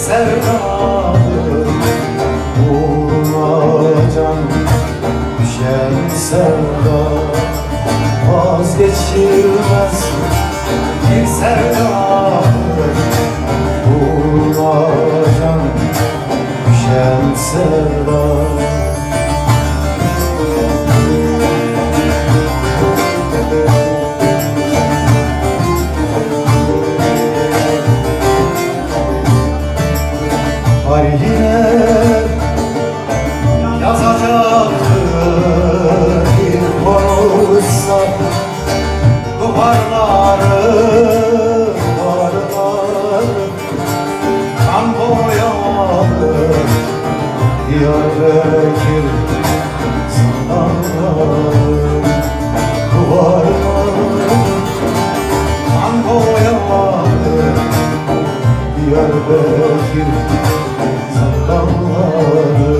sevdadır uğruna can düşen sevda, vazgeçilmez bir sevdadır uğruna can düşen sevda. Tarihine yazacaktır bir konuşsa duvarları, kan boyalı Diyarbakır zindanları, duvarları kan boyalı Diyarbakır zindanları.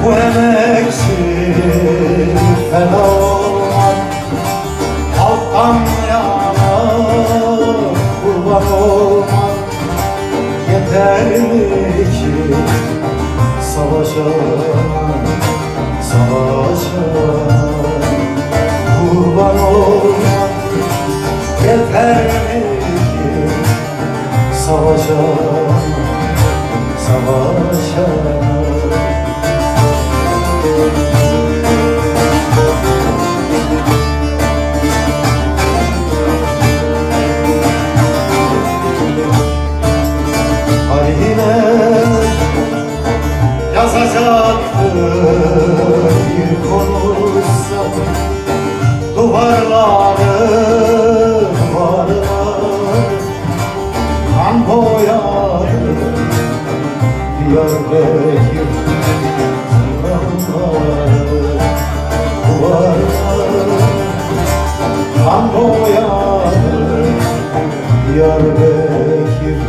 Bu emeksin feda olmak, halktan yana kurban olmak yeter mi ki savaşana, savaşana kurban olmak yeter mi ki savaşana, savaşana. Tarihine yazacaktır bir konuşsa duvarları, kan boyalı Diyarbakır zindanları, duvarları kan boyalı Diyarbakır